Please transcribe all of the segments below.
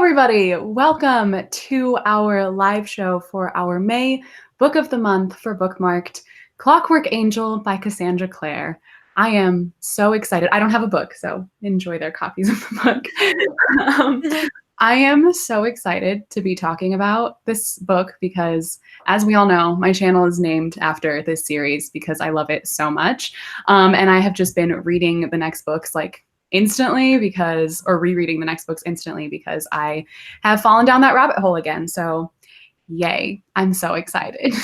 everybody. Welcome to our live show for our May Book of the Month for Bookmarked, Clockwork Angel by Cassandra Clare. I am so excited. I don't have a book, so enjoy their copies of the book. I am so excited to be talking about this book because, as we all know, my channel is named after this series because I love it so much. And I have just been reading the next books instantly because, or rereading the next books instantly because I have fallen down that rabbit hole again. So yay, I'm so excited.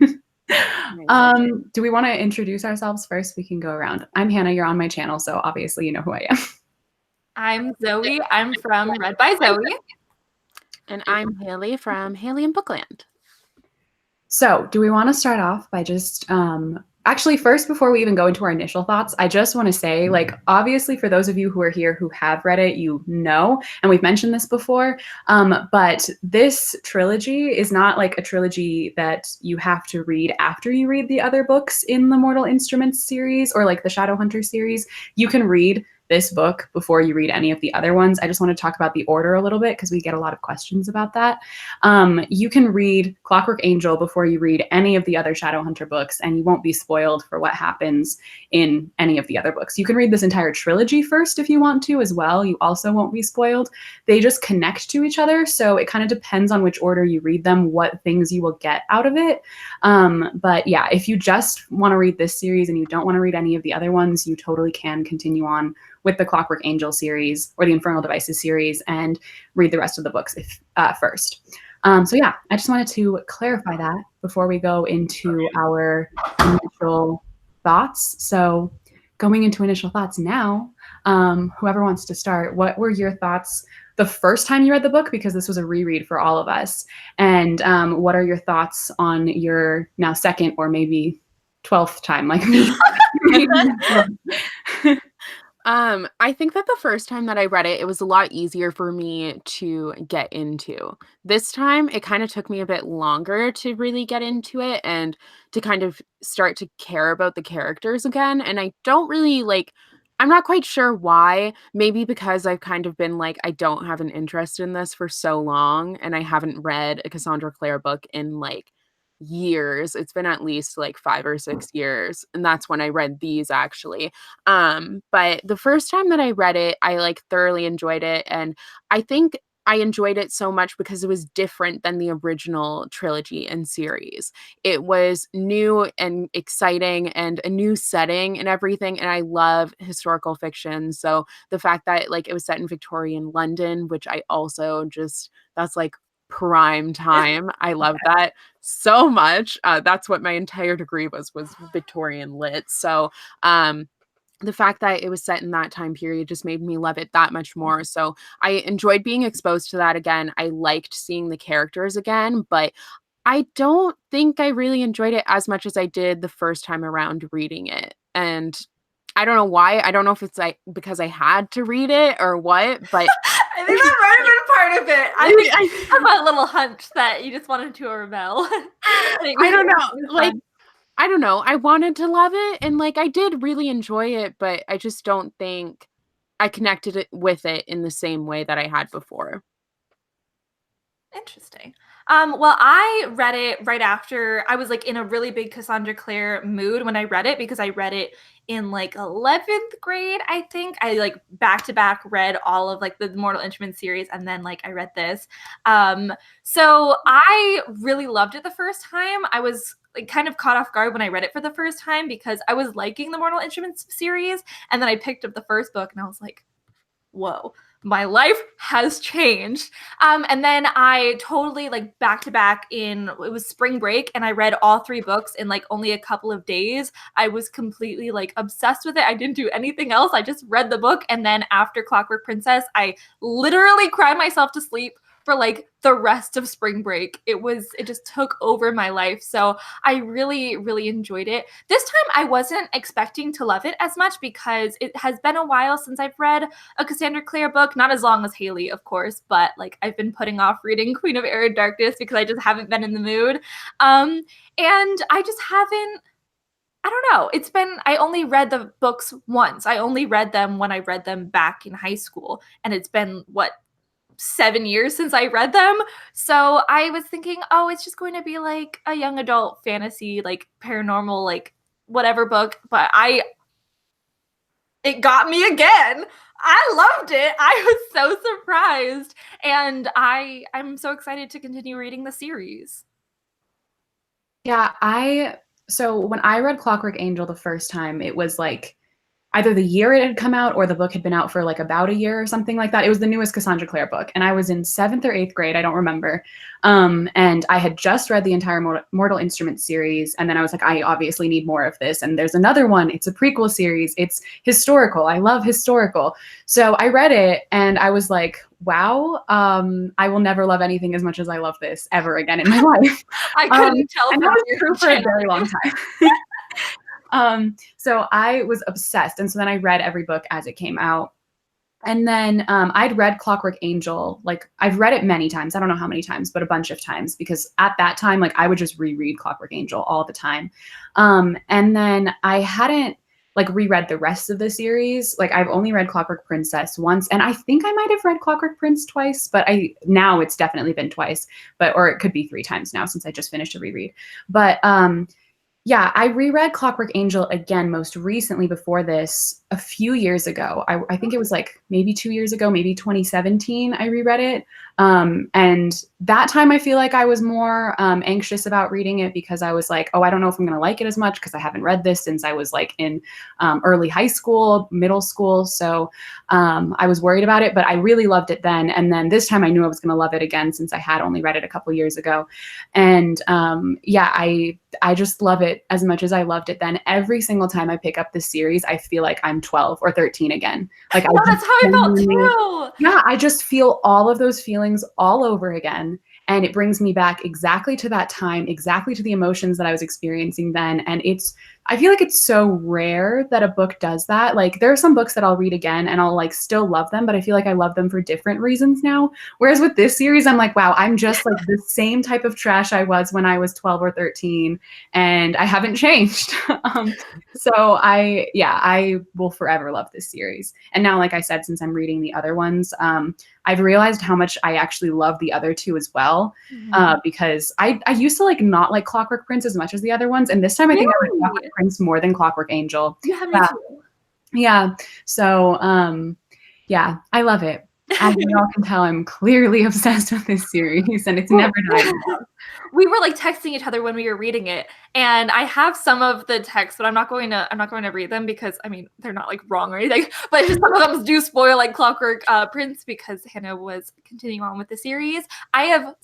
Do we want to introduce ourselves first? We can go around. I'm Hannah, you're on my channel, so obviously you know who I am. I'm Zoe, I'm from Read by Zoe. And I'm Hailey from Hailey and Bookland. So do we want to start off by just, actually first, before we even go into our initial thoughts, I just want to say, obviously for those of you who are here who have read it, you know, and we've mentioned this before, but this trilogy is not like a trilogy that you have to read after you read the other books in the Mortal Instruments series or like the Shadowhunter series. You can read this book before you read any of the other ones. I just want to talk about the order a little bit because we get a lot of questions about that. You can read Clockwork Angel before you read any of the other Shadowhunter books, and you won't be spoiled for what happens in any of the other books. You can read this entire trilogy first if you want to as well. You also won't be spoiled. They just connect to each other, so it kind of depends on which order you read them, what things you will get out of it. But yeah, if you just want to read this series and you don't want to read any of the other ones, you totally can continue on with the Clockwork Angel series or the Infernal Devices series and read the rest of the books first. So yeah, I just wanted to clarify that before we go into our initial thoughts. So going into initial thoughts now, whoever wants to start, what were your thoughts the first time you read the book? Because this was a reread for all of us. And what are your thoughts on your now second or maybe 12th time like me? I think that the first time that I read it, it was a lot easier for me to get into. This time, it kind of took me a bit longer to really get into it and to kind of start to care about the characters again. And I don't really I'm not quite sure why. Maybe because I've kind of been I don't have an interest in this for so long, and I haven't read a Cassandra Clare book in years. It's been at least 5 or 6 years, and that's when I read these actually. But the first time that I read it, I thoroughly enjoyed it, and I think I enjoyed it so much because it was different than the original trilogy and series. It was new and exciting and a new setting and everything, and I love historical fiction, so the fact that it was set in Victorian London, which I also just, that's prime time. I love that so much. That's what my entire degree was Victorian lit. So the fact that it was set in that time period just made me love it that much more. So I enjoyed being exposed to that again. I liked seeing the characters again, but I don't think I really enjoyed it as much as I did the first time around reading it. And I don't know why. I don't know if it's because I had to read it or what, but I think that might have been part of it. I have a little hunch that you just wanted to rebel. I don't know. I don't know. I wanted to love it, and I did really enjoy it, but I just don't think I connected it with it in the same way that I had before. Interesting. Well, I read it right after. I was in a really big Cassandra Clare mood when I read it because I read it in 11th grade, I think. I back to back read all of the Mortal Instruments series, and then I read this. So I really loved it the first time. I was kind of caught off guard when I read it for the first time because I was liking the Mortal Instruments series, and then I picked up the first book and I was like, whoa, my life has changed. And then I totally back to back it was spring break, and I read all 3 books in only a couple of days. I was completely obsessed with it. I didn't do anything else. I just read the book. And then after Clockwork Princess, I literally cried myself to sleep for the rest of spring break. It just took over my life. So I really, really enjoyed it. This time I wasn't expecting to love it as much because it has been a while since I've read a Cassandra Clare book. Not as long as Hailey, of course, but I've been putting off reading Queen of Arid Darkness because I just haven't been in the mood. And I just haven't, I don't know. I only read the books once. I only read them when I read them back in high school. And it's been, 7 years since I read them. So I was thinking, oh, it's just going to be like a young adult fantasy, like paranormal, like whatever book. But it got me again. I loved it. I was so surprised. And I'm so excited to continue reading the series. Yeah, so when I read Clockwork Angel the first time, it was like either the year it had come out or the book had been out for like about a year or something like that. It was the newest Cassandra Clare book. And I was in 7th or 8th grade, I don't remember. And I had just read the entire Mortal Instruments series. And then I was like, I obviously need more of this. And there's another one. It's a prequel series. It's historical. I love historical. So I read it and I was like, wow, I will never love anything as much as I love this ever again in my life. I couldn't tell. And that was true for a very long time. So I was obsessed. And so then I read every book as it came out. And then I'd read Clockwork Angel. Like I've read it many times. I don't know how many times, but a bunch of times, because at that time, like I would just reread Clockwork Angel all the time. And then I hadn't like reread the rest of the series. Like I've only read Clockwork Princess once. And I think I might have read Clockwork Prince twice, but now it's definitely been twice, or it could be 3 times now since I just finished a reread. But yeah, I reread Clockwork Angel again most recently before this a few years ago. I think it was like maybe 2 years ago, maybe 2017, I reread it. And that time I feel like I was more anxious about reading it because I was like, oh, I don't know if I'm going to like it as much because I haven't read this since I was like in early high school, middle school. So I was worried about it, but I really loved it then. And then this time I knew I was going to love it again since I had only read it a couple years ago. And yeah, I just love it as much as I loved it then. Every single time I pick up this series, I feel like I'm 12 or 13 again. Like no, that's how I felt too. Yeah, I just feel all of those feelings all over again. And it brings me back exactly to that time, exactly to the emotions that I was experiencing then. And I feel like it's so rare that a book does that. Like there are some books that I'll read again and I'll like still love them, but I feel like I love them for different reasons now. Whereas with this series, I'm like, wow, I'm just like the same type of trash I was when I was 12 or 13 and I haven't changed. So I will forever love this series. And now, like I said, since I'm reading the other ones, I've realized how much I actually love the other 2 as well, because I used to like not like Clockwork Prince as much as the other ones, and this time I think I like Clockwork Prince more than Clockwork Angel. Yeah, me too. Yeah. So yeah, I love it. As you all can tell, I'm clearly obsessed with this series, and it's never died. We were like texting each other when we were reading it, and I have some of the texts, but I'm not going to read them because I mean they're not like wrong or anything. But just some of them do spoil like Clockwork Prince because Hannah was continuing on with the series. I've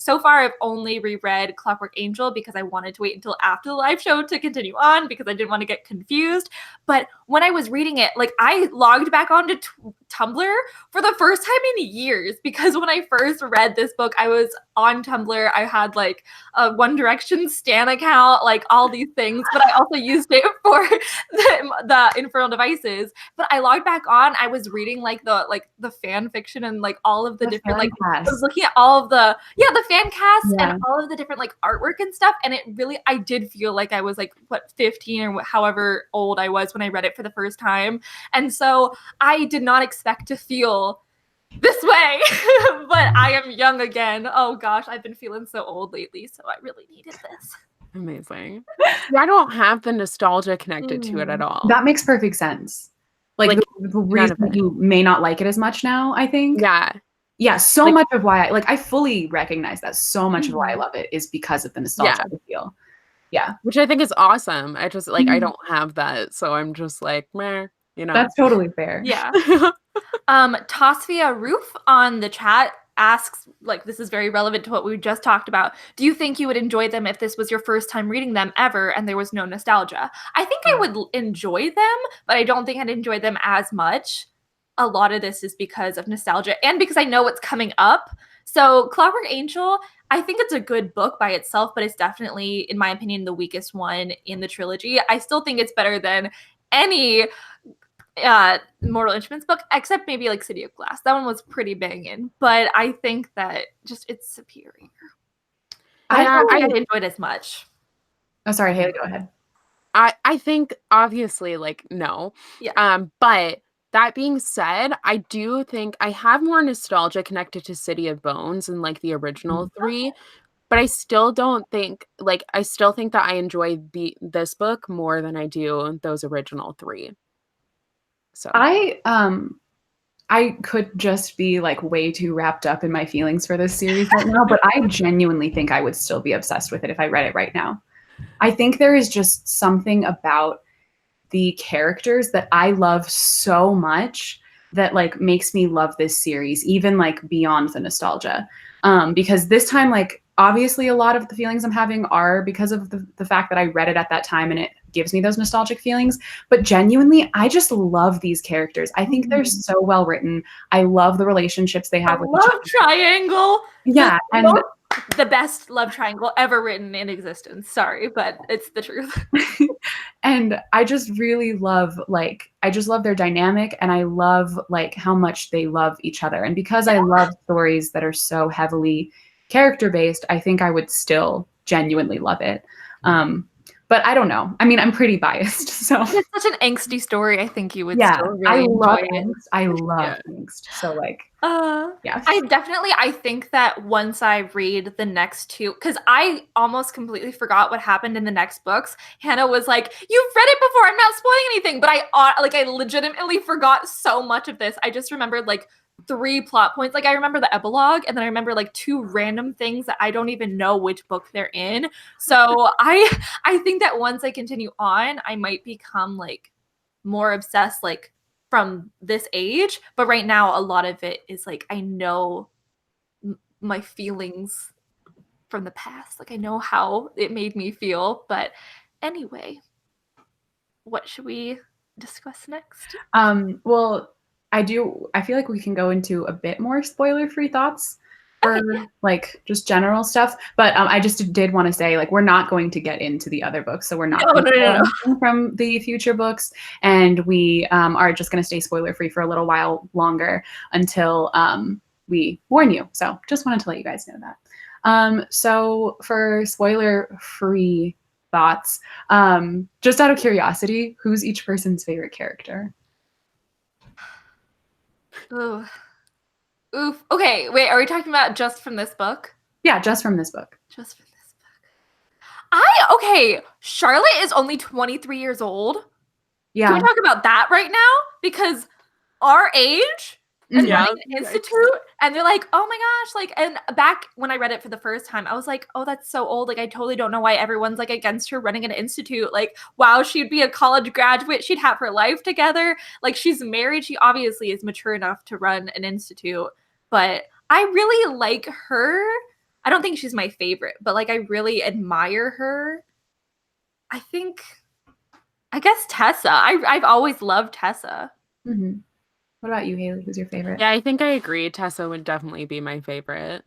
only reread Clockwork Angel because I wanted to wait until after the live show to continue on because I didn't want to get confused. But when I was reading it, like I logged back onto Tumblr for the first time in years because when I first read this book, I was on Tumblr. I had like a One Direction stan account, like all these things, but I also used it for the Infernal Devices. But I logged back on. I was reading like the fan fiction and like all of the different like I was looking at all of the fan casts and all of the different like artwork and stuff. And it really I did feel like I was like 15 or however old I was when I read it for the first time. And so I did not expect to feel this way, but I am young again. Oh gosh, I've been feeling so old lately, so I really needed this. Amazing. I don't have the nostalgia connected to it at all. That makes perfect sense. Like the reason you may not like it as much now, I think. Yeah, so much of why I fully recognize that so much of why I love it is because of the nostalgia I feel. Yeah. Which I think is awesome. I just I don't have that, so I'm just like, meh, you know. That's totally fair. Yeah. Tosfia Roof on the chat asks, like, this is very relevant to what we just talked about. Do you think you would enjoy them if this was your first time reading them ever and there was no nostalgia? I think I would enjoy them, but I don't think I'd enjoy them as much. A lot of this is because of nostalgia and because I know what's coming up. So Clockwork Angel, I think it's a good book by itself, but it's definitely, in my opinion, the weakest one in the trilogy. I still think it's better than any Mortal Instruments book, except maybe like City of Glass. That one was pretty banging, but I think that just it's superior. I didn't enjoy it as much. Oh, sorry, Hailey, go ahead. I think obviously like no. Yeah. But That being said, I do think I have more nostalgia connected to City of Bones and like the original three, but I still don't think I still think that I enjoy this book more than I do those original three. So I could just be like way too wrapped up in my feelings for this series right now, but I genuinely think I would still be obsessed with it if I read it right now. I think there is just something about the characters that I love so much that like makes me love this series, even like beyond the nostalgia. Because this time, like obviously a lot of the feelings I'm having are because of the fact that I read it at that time and it gives me those nostalgic feelings. But genuinely, I just love these characters. I think they're so well written. I love the relationships they have with each other. Love triangle. Yeah, and the best love triangle ever written in existence. Sorry, but it's the truth. And I just really love I just love their dynamic, and I love like how much they love each other. And because I love stories that are so heavily character based, I think I would still genuinely love it. But I don't know. I mean, I'm pretty biased, so it's such an angsty story. I think you would yeah, still really enjoy it. Angst. I love angst. So like, yeah. I think that once I read the next two, because I almost completely forgot what happened in the next books. Hannah was like, "You've read it before. I'm not spoiling anything," but I legitimately forgot so much of this. I just remembered like 3 plot points. Like I remember the epilogue, and then I remember like 2 random things that I don't even know which book they're in. So I think that once I continue on, I might become like more obsessed like from this age. But right now, a lot of it is like I know my feelings from the past. Like I know how it made me feel. But anyway, what should we discuss next? Well, I feel like we can go into a bit more spoiler-free thoughts for like just general stuff. But I just did want to say like we're not going to get into the other books, so we're not from the future books, and we are just going to stay spoiler-free for a little while longer until we warn you. So just wanted to let you guys know that. So for spoiler-free thoughts, just out of curiosity, who's each person's favorite character? Ooh. Oof. Okay, wait, are we talking about just from this book? Yeah, just from this book. Just from this book. Okay, Charlotte is only 23 years old. Yeah. Can we talk about that right now? Because our age and running an institute, and they're like, oh my gosh, like, and back when I read it for the first time, I was like, oh, that's so old. Like, I totally don't know why everyone's like against her running an institute. Like, wow, she'd be a college graduate. She'd have her life together. Like, she's married. She obviously is mature enough to run an institute. But I really like her. I don't think she's my favorite, but like, I really admire her. I guess Tessa. I've always loved Tessa. Mm-hmm. What about you, Hailey? Who's your favorite? Yeah, I think I agree. Tessa would definitely be my favorite.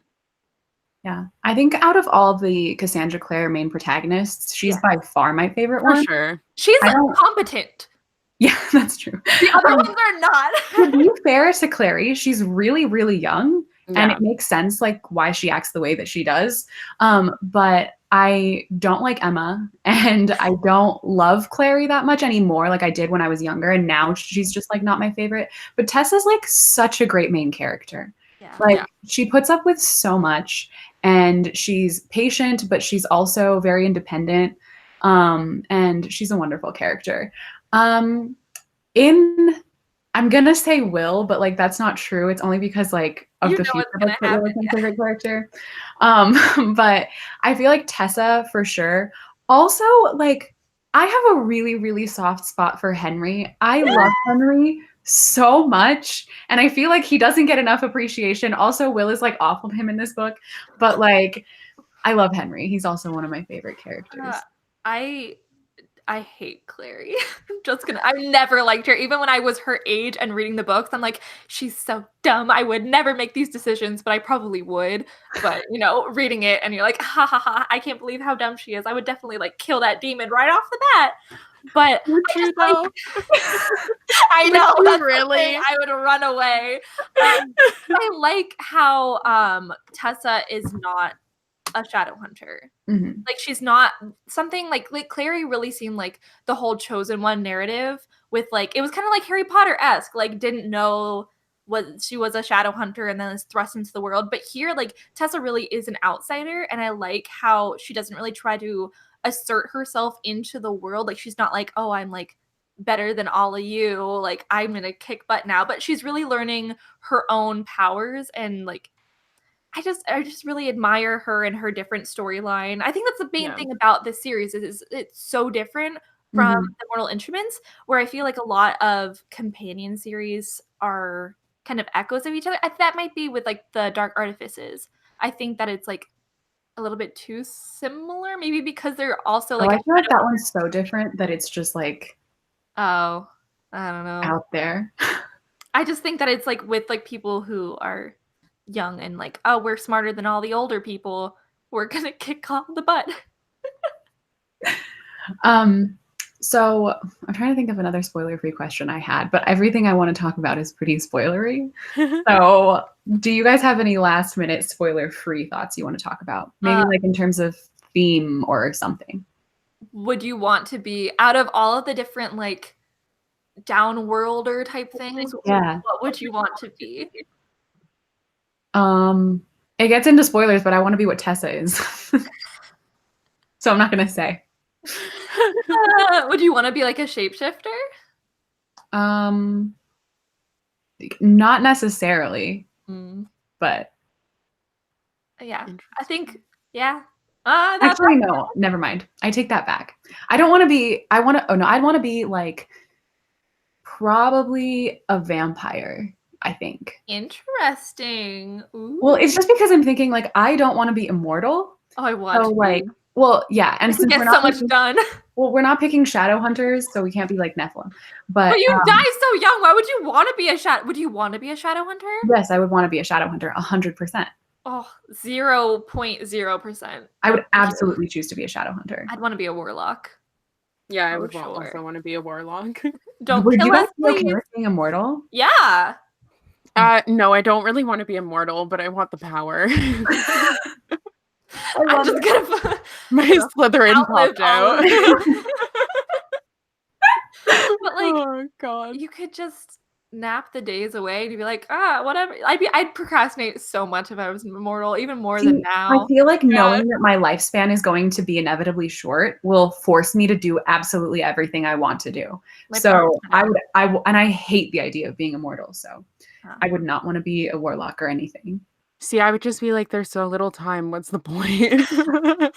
Yeah. I think out of all the Cassandra Clare main protagonists, she's by far my favorite one. For sure. She's competent. Yeah, that's true. The other ones are not. To be fair to Clary, she's really, really young. Yeah. And it makes sense like why she acts the way that she does. But I don't like Emma, and I don't love Clary that much anymore like I did when I was younger, and now she's just like not my favorite. But Tessa's like such a great main character. Yeah. She puts up with so much, and she's patient, but she's also very independent. And she's a wonderful character. I'm gonna say Will, but like that's not true. It's only because like of the future books that Will is my favorite character. But I feel like Tessa for sure. Also, like I have a really, really soft spot for Henry. I love Henry so much, and I feel like he doesn't get enough appreciation. Also, Will is like off of him in this book, but like I love Henry. He's also one of my favorite characters. I hate Clary. I never liked her. Even when I was her age and reading the books, I'm like, she's so dumb. I would never make these decisions, but I probably would. But, you know, reading it and you're like, ha ha ha, I can't believe how dumb she is. I would definitely like kill that demon right off the bat. But I know. That's really, I would run away. I like how Tessa is not a shadow hunter. Mm-hmm. Like she's not something like Clary really seemed like the whole chosen one narrative with like, it was kind of like Harry Potter-esque, like didn't know what she was a shadow hunter and then is thrust into the world. But here, like Tessa really is an outsider, and I like how she doesn't really try to assert herself into the world. Like she's not like, oh, I'm like better than all of you, like I'm gonna kick butt now, but she's really learning her own powers. And like I just really admire her and her different storyline. I think that's the main thing about this series is it's so different from the Mortal Instruments, where I feel like a lot of companion series are kind of echoes of each other. That might be with like the Dark Artifices. I think that it's like a little bit too similar, maybe because they're also like I feel like that one's so different that it's just like, oh, I don't know, out there. I just think that it's like with like people who are young and like, oh, we're smarter than all the older people, we're gonna kick all the butt. So I'm trying to think of another spoiler-free question I had, but everything I want to talk about is pretty spoilery. So do you guys have any last-minute spoiler-free thoughts you want to talk about? Maybe like in terms of theme or something. Would you want to be, out of all of the different like downworlder type things, what would you want to be? It gets into spoilers, but I want to be what Tessa is. So I'm not going to say. Would you want to be like a shapeshifter? Not necessarily, but yeah, I think, yeah. Actually, no, never mind. I take that back. I'd want to be like probably a vampire, I think. Interesting. Ooh. Well, it's just because I'm thinking like I don't want to be immortal. Oh, I want so like, well, yeah, and since get so much done. Well, we're not picking shadow hunters, so we can't be like Nephilim. But you die so young. Why would you want to be a shadow? Would you want to be a shadow hunter? Yes, I would want to be a shadow hunter, 100%. Oh, 0.0%. I would absolutely choose to be a shadow hunter. I'd want to be a warlock. Yeah, I would also want to be a warlock. Don't would kill you guys us, be okay with being immortal? Yeah. No, I don't really want to be immortal, but I want the power. I'm just gonna my Slytherin popped out. But like, oh god, you could just nap the days away and you'd be like, whatever. I'd procrastinate so much if I was immortal, even more than now. I feel like knowing that my lifespan is going to be inevitably short will force me to do absolutely everything I want to do. So I hate the idea of being immortal. So I would not want to be a warlock or anything. See, I would just be like, there's so little time. What's the point? And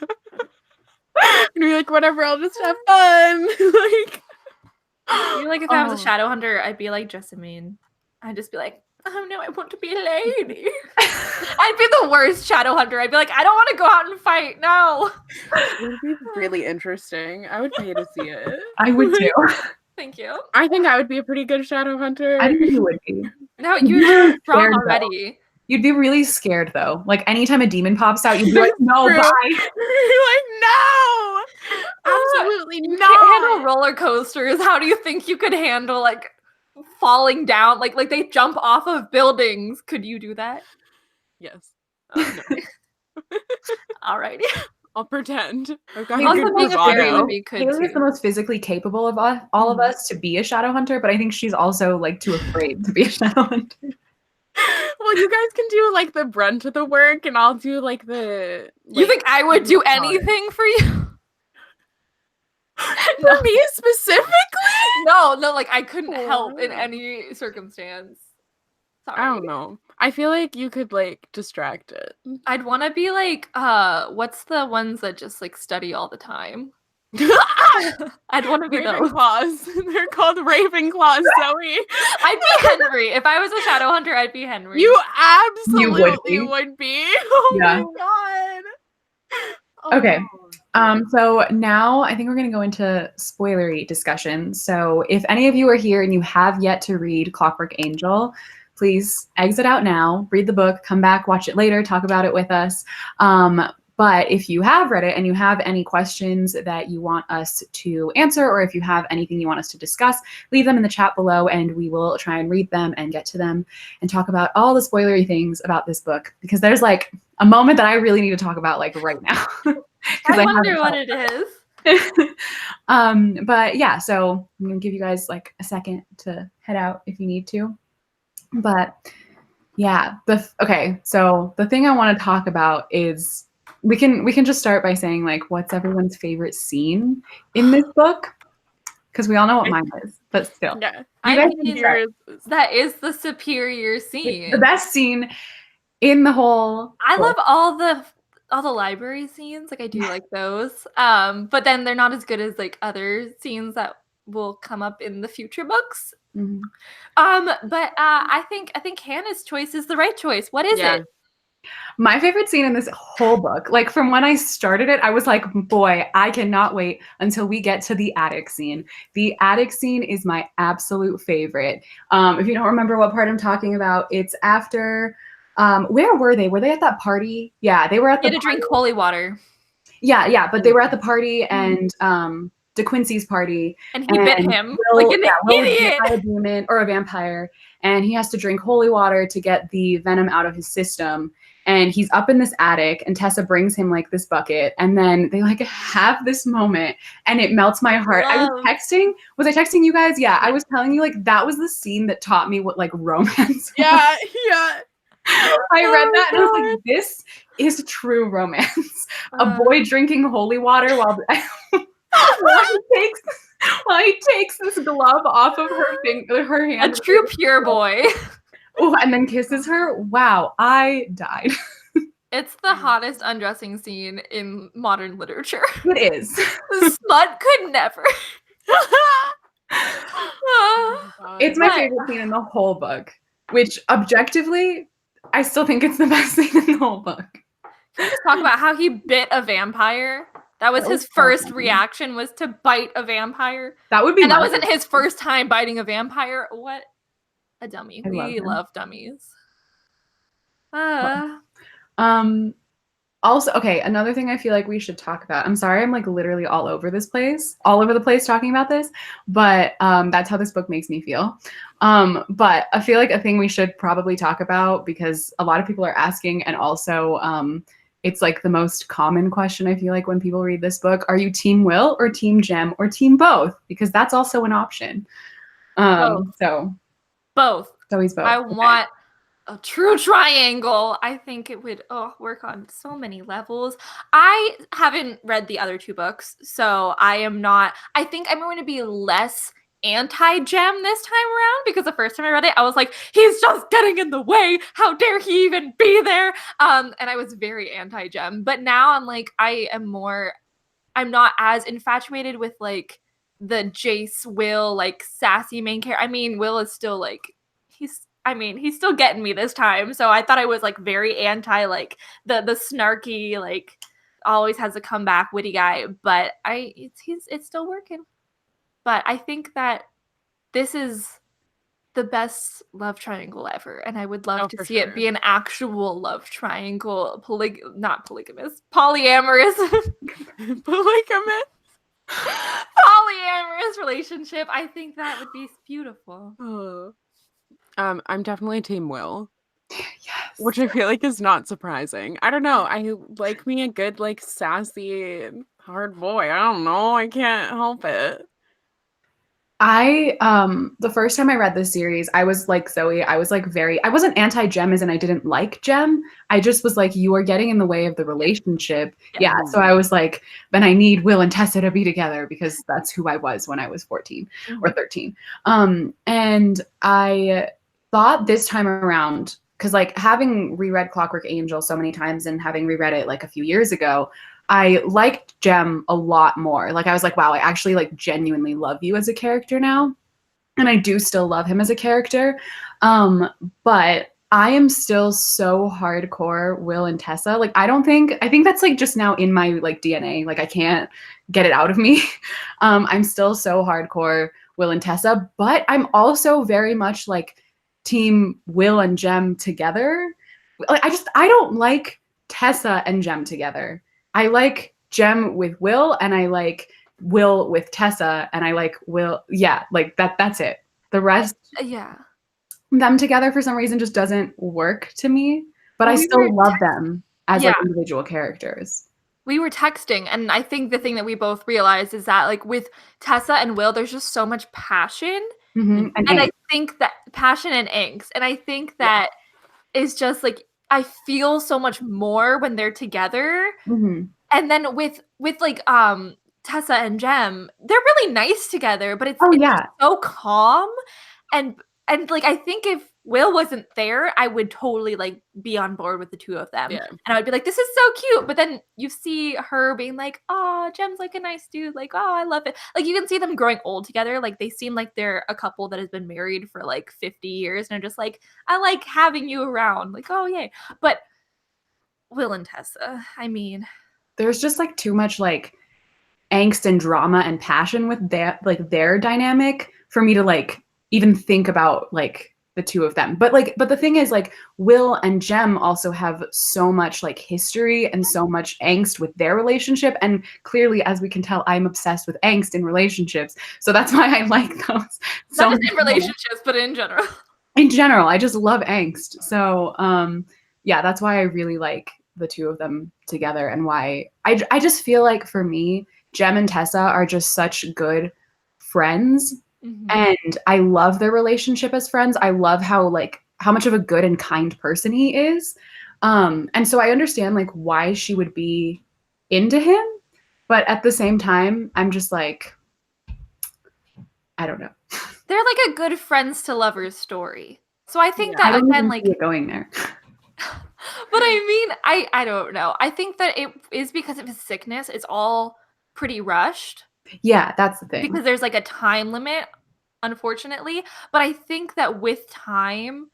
be like, whatever, I'll just have fun. Like, I feel like if I was a shadow hunter, I'd be like Jessamine. I'd just be like, oh no, I want to be a lady. I'd be the worst shadow hunter. I'd be like, I don't want to go out and fight. No. It would be really interesting. I would pay to see it. I would too. Thank you. I think I would be a pretty good shadow hunter. I think you would be. No, you're strong already. You'd be really scared though. Like anytime a demon pops out, you'd be like, no, bye. You're like, no, absolutely you not. Can't handle roller coasters. How do you think you could handle like falling down? Like they jump off of buildings. Could you do that? Yes. Okay. Alrighty. I'll pretend. Hailey is the most physically capable of all of us to be a shadow hunter, but I think she's also like too afraid to be a shadow hunter. Well, you guys can do like the brunt of the work, and I'll do like the. You think I would do anything for you? For me specifically? No, like I couldn't help in any circumstance. Sorry. I don't know. I feel like you could like distract it. I'd want to be like, what's the ones that just like study all the time? I'd want to be Ravenclaws. They're called Ravenclaws, Zoe. I'd be Henry. If I was a shadow hunter, I'd be Henry. You absolutely would be. Oh my god. Oh. Okay. So now I think we're going to go into spoilery discussion. So if any of you are here and you have yet to read Clockwork Angel, please exit out now, read the book, come back, watch it later, talk about it with us. But if you have read it and you have any questions that you want us to answer, or if you have anything you want us to discuss, leave them in the chat below and we will try and read them and get to them and talk about all the spoilery things about this book, because there's like a moment that I really need to talk about like right now. I wonder what it is. But yeah, so I'm gonna give you guys like a second to head out if you need to. But yeah, okay, so the thing I want to talk about is we can just start by saying like what's everyone's favorite scene in this book? Because we all know what mine is, but still. Yeah. I mean, that is the superior scene. The best scene in the whole I book. love all the library scenes. Like I do like those. But then they're not as good as like other scenes that will come up in the future books. Mhm. But I think Hannah's choice is the right choice. What is it? My favorite scene in this whole book, like from when I started it, I was like, boy, I cannot wait until we get to the attic scene. The attic scene is my absolute favorite. If you don't remember what part I'm talking about, it's after, where were they? Were they at that party? Yeah, they were at the party. To drink holy water. Yeah, but they were at the party and De Quincy's party. And he bit him Will, like an idiot. By a demon or a vampire, and he has to drink holy water to get the venom out of his system. And he's up in this attic, and Tessa brings him like this bucket, and then they like have this moment, and it melts my heart. I was texting you guys? Yeah, I was telling you like that was the scene that taught me what like romance. Yeah. I read that and I was like, this is true romance. A boy drinking holy water while he takes this glove off of her hand. A true pure boy. Oh, and then kisses her. Wow, I died. It's the hottest undressing scene in modern literature. It is. Smut could never. It's my favorite scene in the whole book, which objectively, I still think it's the best scene in the whole book. Can we just talk about how he bit a vampire? That was his first reaction, was to bite a vampire. That would be, and that wasn't his first time biting a vampire. What a dummy! We love dummies. Also, okay, another thing I feel like we should talk about. I'm sorry, I'm like literally all over the place talking about this, but that's how this book makes me feel. But I feel like a thing we should probably talk about, because a lot of people are asking, and also it's like the most common question I feel like when people read this book: are you Team Will or Team Jem or Team both? Because that's also an option. Both. So he's both. I want a true triangle. I think it would work on so many levels. I haven't read the other two books, so I think I'm going to be less anti-Jem this time around, because the first time I read it, I was like, he's just getting in the way. How dare he even be there? And I was very anti-Jem. But now I'm like, I'm not as infatuated with like the Jace Will like sassy main character. I mean, Will is still like he's still getting me this time. So I thought I was like very anti like the snarky like always has a comeback witty guy, but it's still working. But I think that this is the best love triangle ever, and I would love to see it be an actual love triangle, not polygamous, polyamorous, polyamorous relationship. I think that would be beautiful. I'm definitely Team Will. Yes. Which I feel like is not surprising. I don't know. I like me a good like sassy hard boy. I don't know. I can't help it. The first time I read this series, I was like Zoe. I was like I wasn't anti-Jem as in I didn't like Jem. I just was like, you are getting in the way of the relationship. Yeah. So I was like, then I need Will and Tessa to be together, because that's who I was when I was 14 or 13. And I thought this time around, because like having reread Clockwork Angel so many times and having reread it like a few years ago, I liked Jem a lot more. Like I was like, wow, I actually like genuinely love you as a character now. And I do still love him as a character. But I am still so hardcore Will and Tessa. Like I think that's like just now in my like DNA. Like I can't get it out of me. I'm still so hardcore Will and Tessa, but I'm also very much like Team Will and Jem together. Like I don't like Tessa and Jem together. I like Jem with Will, and I like Will with Tessa, and I like Will. Yeah, like that's it. The rest, them together for some reason just doesn't work to me. But I still love them as like individual characters. we were texting, and I think the thing that we both realized is that, like, with Tessa and Will, there's just so much passion. And And I think that passion and angst. And I think that is just like I feel so much more when they're together. And then with like Tessa and Jem, they're really nice together, but it's just so calm. And like I think if Will wasn't there, I would totally like be on board with the two of them. Yeah. And I would be like, this is so cute. But then you see her being like, oh, Jem's like a nice dude. Like, oh, I love it. Like you can see them growing old together. Like they seem like they're a couple that has been married for like 50 years. And are just like, I like having you around. Like, oh, yay. But Will and Tessa, I mean. There's just like too much like angst and drama and passion with that, like their dynamic for me to like even think about like the two of them. But the thing is like Will and Jem also have so much like history and so much angst with their relationship. And clearly, as we can tell, I'm obsessed with angst in relationships. So that's why I like those. Not just in relationships, but in general. In general, I just love angst. So yeah, that's why I really like the two of them together, and why I just feel like for me, Jem and Tessa are just such good friends. And I love their relationship as friends. I love how much of a good and kind person he is. And so I understand like why she would be into him. But at the same time, I'm just like, I don't know. They're like a good friends to lovers story. So I think that I don't again, even like see it going there. But I mean, I don't know. I think that it is because of his sickness. It's all pretty rushed. Yeah, that's the thing. Because there's like a time limit, unfortunately. But I think that with time,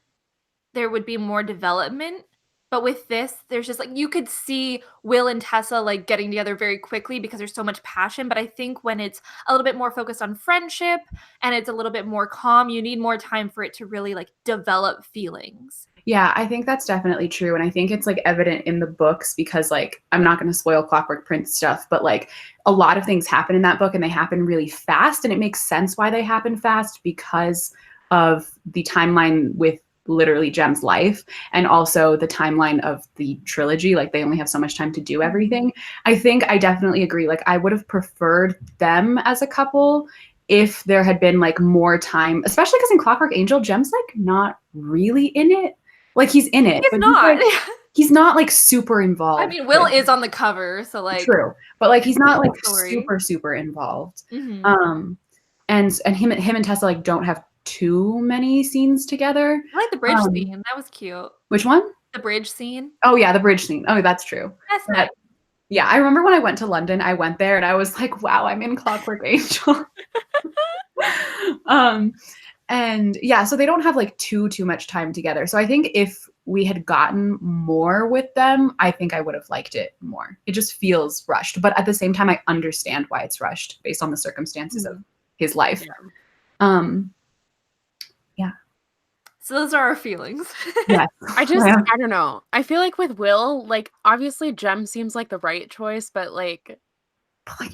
there would be more development. But with this, there's just like you could see Will and Tessa like getting together very quickly because there's so much passion. But I think when it's a little bit more focused on friendship and it's a little bit more calm, you need more time for it to really like develop feelings. Yeah, I think that's definitely true. And I think it's like evident in the books because like I'm not going to spoil Clockwork Prince stuff, but like a lot of things happen in that book and they happen really fast. And it makes sense why they happen fast because of the timeline with literally Jem's life and also the timeline of the trilogy. Like they only have so much time to do everything. I think I definitely agree. Like I would have preferred them as a couple if there had been like more time, especially because in Clockwork Angel, Jem's like not really in it. Like he's in it, but he's not like super involved. I mean, Will is on the cover, so like true, but like he's not like super involved. And him and Tessa like don't have too many scenes together. I like the bridge scene. That was cute. Which one? The bridge scene. Oh yeah, the bridge scene. Oh, that's true. That's nice. Yeah, I remember when I went to London, I went there and I was like, wow, I'm in Clockwork Angel. And yeah, so they don't have like too much time together. So I think if we had gotten more with them, I think I would have liked it more. It just feels rushed. But at the same time, I understand why it's rushed based on the circumstances of his life. Yeah. So those are our feelings. Yeah. I don't know. I feel like with Will, like obviously Jem seems like the right choice, but like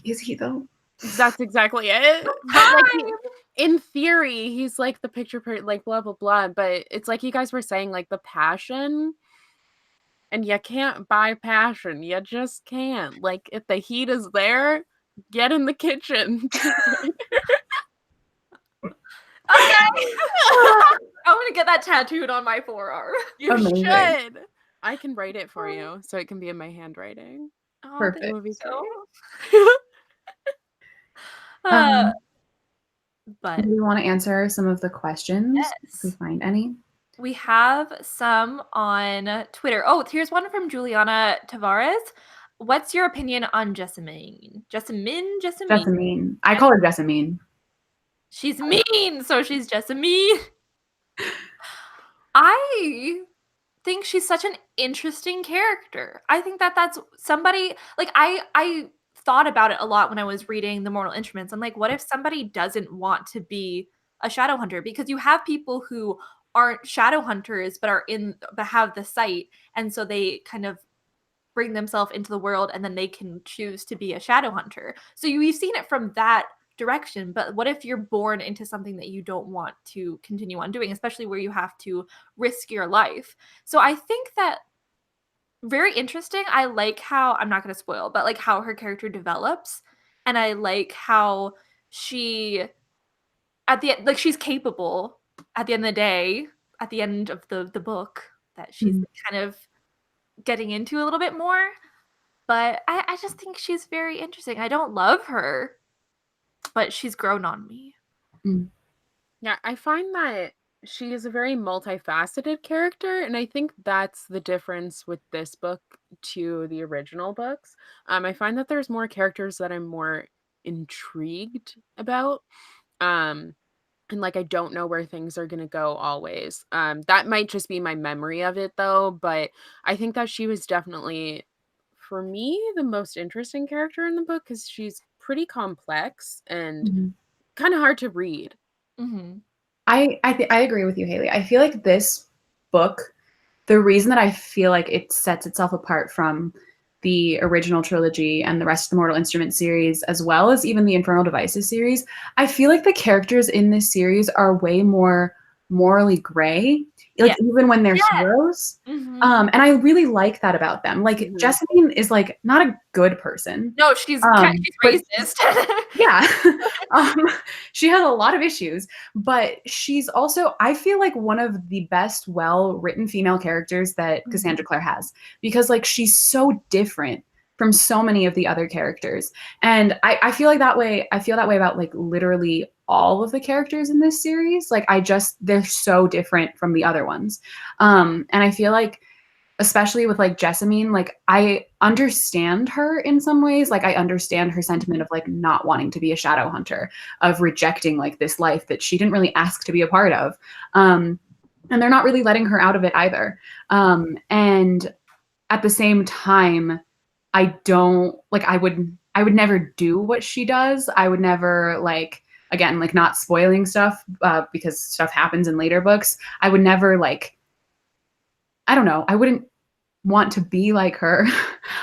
is he though? That's exactly it. But like in theory, he's like the picture like blah blah blah. But it's like you guys were saying, like the passion, and you can't buy passion. You just can't. Like if the heat is there, get in the kitchen. Okay. I'm gonna get that tattooed on my forearm. You should. I can write it for you, so it can be in my handwriting. Oh, perfect. But do we want to answer some of the questions? Yes. If we find any. We have some on Twitter. Oh, here's one from Juliana Tavares. What's your opinion on Jessamine? Jessamine. I call her Jessamine. She's mean, so she's Jessamine. I think she's such an interesting character. I think that that's somebody like I thought about it a lot when I was reading The Mortal Instruments. I'm like, what if somebody doesn't want to be a shadow hunter? Because you have people who aren't shadow hunters but have the sight, and so they kind of bring themselves into the world and then they can choose to be a shadow hunter. So you've seen it from that direction, but what if you're born into something that you don't want to continue on doing, especially where you have to risk your life? So I think that very interesting. I like how, I'm not going to spoil, but like how her character develops. And I like how she, at the end, like she's capable at the end of the day, at the end of the book, that she's kind of getting into a little bit more. But I just think she's very interesting. I don't love her, but she's grown on me. Yeah, I find that she is a very multifaceted character, and I think that's the difference with this book to the original books. I find that there's more characters that I'm more intrigued about. And like I don't know where things are gonna go always. That might just be my memory of it though, but I think that she was definitely, for me, the most interesting character in the book because she's pretty complex and kind of hard to read. I agree with you, Hailey. I feel like this book, the reason that I feel like it sets itself apart from the original trilogy and the rest of the Mortal Instruments series, as well as even the Infernal Devices series, I feel like the characters in this series are way more morally gray, like even when they're heroes. And I really like that about them. Like Jessamine is like not a good person. No, she's racist. Yeah. She has a lot of issues, but she's also, I feel like, one of the best well-written female characters that Cassandra Clare has, because like she's so different from so many of the other characters. And I feel like that way, I feel that way about like literally all of the characters in this series. Like they're so different from the other ones. And I feel like, especially with like Jessamine, like I understand her in some ways. Like I understand her sentiment of like not wanting to be a shadow hunter, of rejecting like this life that she didn't really ask to be a part of. And they're not really letting her out of it either. And at the same time, I don't like, I would never do what she does. I would never, like, again, like not spoiling stuff because stuff happens in later books. I would never, like, I don't know, I wouldn't want to be like her.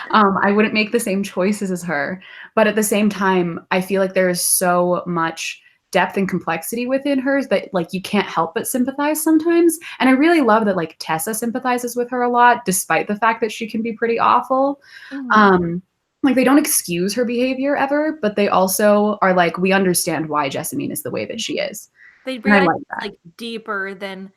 I wouldn't make the same choices as her. But at the same time, I feel like there is so much depth and complexity within her that like you can't help but sympathize sometimes. And I really love that like Tessa sympathizes with her a lot, despite the fact that she can be pretty awful. Like they don't excuse her behavior ever, but they also are like, we understand why Jessamine is the way that she is. They realize like deeper than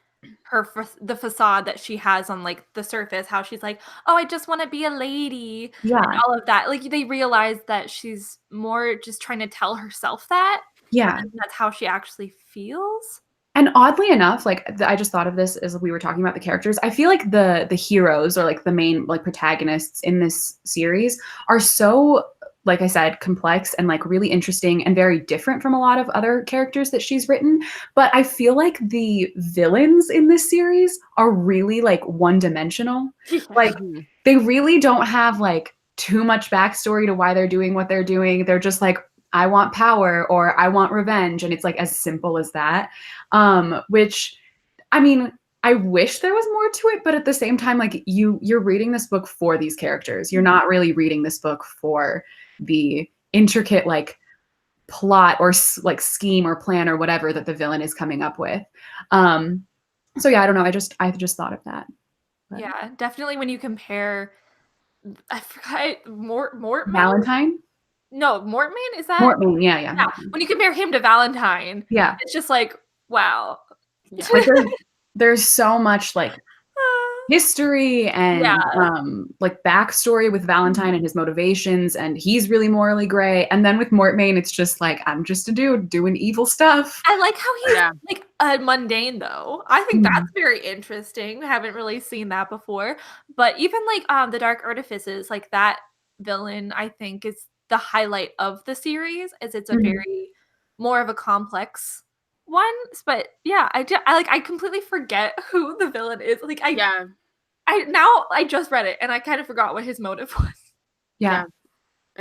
the facade that she has on like the surface, how she's like, oh, I just want to be a lady, and all of that. Like they realize that she's more just trying to tell herself that, and that's how she actually feels. And oddly enough, like I just thought of this as we were talking about the characters. I feel like the heroes, or like the main like protagonists in this series, are so, like I said, complex and like really interesting and very different from a lot of other characters that she's written. But I feel like the villains in this series are really like one-dimensional. Like they really don't have like too much backstory to why they're doing what they're doing. They're just like, I want power or I want revenge. And it's like as simple as that. Which, I mean, I wish there was more to it, but at the same time, like you're reading this book for these characters. You're not really reading this book for the intricate like plot or like scheme or plan or whatever that the villain is coming up with. So yeah, I don't know. I just thought of that. But. Yeah, definitely when you compare, I forgot Mortman? Valentine? No, Mortman, is that? Mortman, yeah. When you compare him to Valentine, yeah, it's just like, wow. Yeah. Like there's so much like history and like backstory with Valentine and his motivations, and he's really morally gray. And then with Mortmain, it's just like, I'm just a dude doing evil stuff. I like how he's like mundane though. I think that's very interesting. I haven't really seen that before. But even like the Dark Artifices, like that villain, I think is the highlight of the series, as it's a very more of a complex one. But yeah, I completely forget who the villain is. Like I just read it and I kind of forgot what his motive was. Yeah.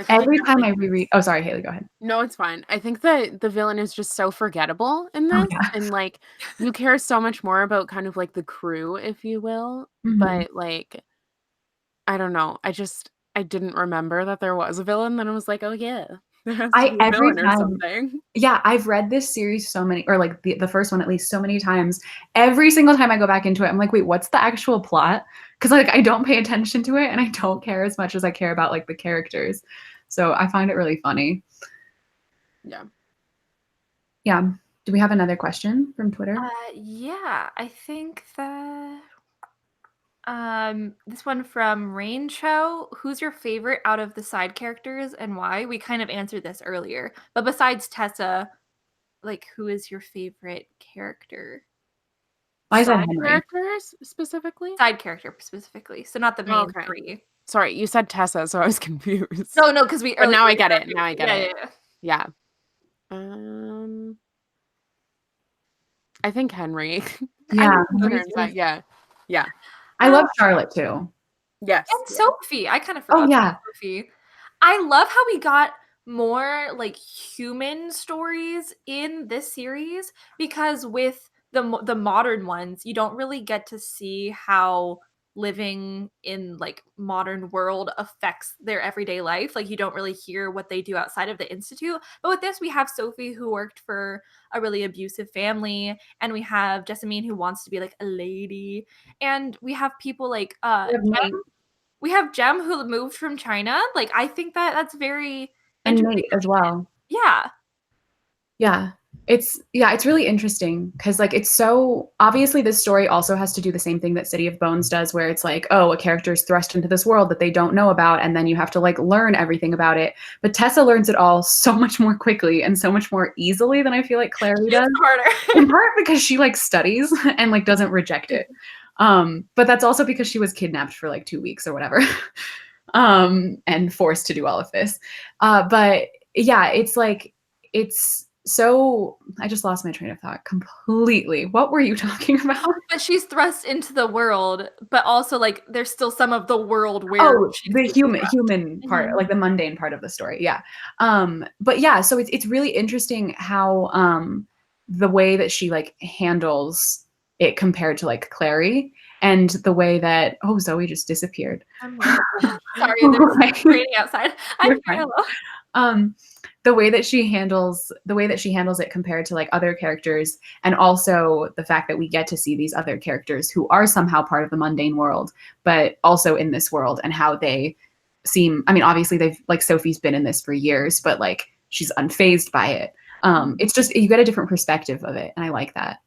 Every time I reread, oh sorry, Hailey, go ahead. No, it's fine. I think that the villain is just so forgettable in this, and like you care so much more about kind of like the crew, if you will. But like, I don't know. I didn't remember that there was a villain. Then I was like, oh yeah. There has to be a every villain or time, something. yeah, I've read this series so many, or like the first one at least so many times. Every single time I go back into it, I'm like, wait, what's the actual plot? Because like I don't pay attention to it, and I don't care as much as I care about like the characters. So I find it really funny. Yeah. Yeah. Do we have another question from Twitter? Yeah, I think that this one from Rain Cho. Who's your favorite out of the side characters and why? We kind of answered this earlier, but besides Tessa, like who is your favorite character? I said Side Henry. characters specifically? Side character specifically, so not the main Okay. three. Sorry, you said Tessa, so I was confused. No, because we. But now I earlier- get it. Now I get yeah, it. yeah. Yeah. I think Henry. Yeah. Yeah. Yeah. I love Charlotte too. Yes. And Sophie. I kind of forgot yeah. about Sophie. I love how we got more like human stories in this series because with the modern ones, you don't really get to see how living in like modern world affects their everyday life. Like you don't really hear what they do outside of the institute. But with this, we have Sophie who worked for a really abusive family, and we have Jessamine who wants to be like a lady, and we have people like we have Jem who moved from China. Like I think that that's very And interesting. Nate as well. Yeah. Yeah. It's really interesting because like it's so obviously this story also has to do the same thing that City of Bones does, where it's like, oh, a character is thrust into this world that they don't know about, and then you have to like learn everything about it. But Tessa learns it all so much more quickly and so much more easily than I feel like Clare does. Harder. In part because she like studies and like doesn't reject it. But that's also because she was kidnapped for like 2 weeks or whatever. And forced to do all of this. But yeah, it's like it's so I just lost my train of thought completely. What were you talking about? But she's thrust into the world, but also like there's still some of the world where The human part, Mhm. like the mundane part of the story. Yeah. But yeah, so it's really interesting how the way that she like handles it compared to like Clary, and the way that Zoe just disappeared. Sorry, there's raining outside. You're fine. The way that she handles it compared to like other characters, and also the fact that we get to see these other characters who are somehow part of the mundane world but also in this world, and how they seem, I mean, obviously they've like Sophie's been in this for years, but like she's unfazed by it. It's just you get a different perspective of it, and I like that.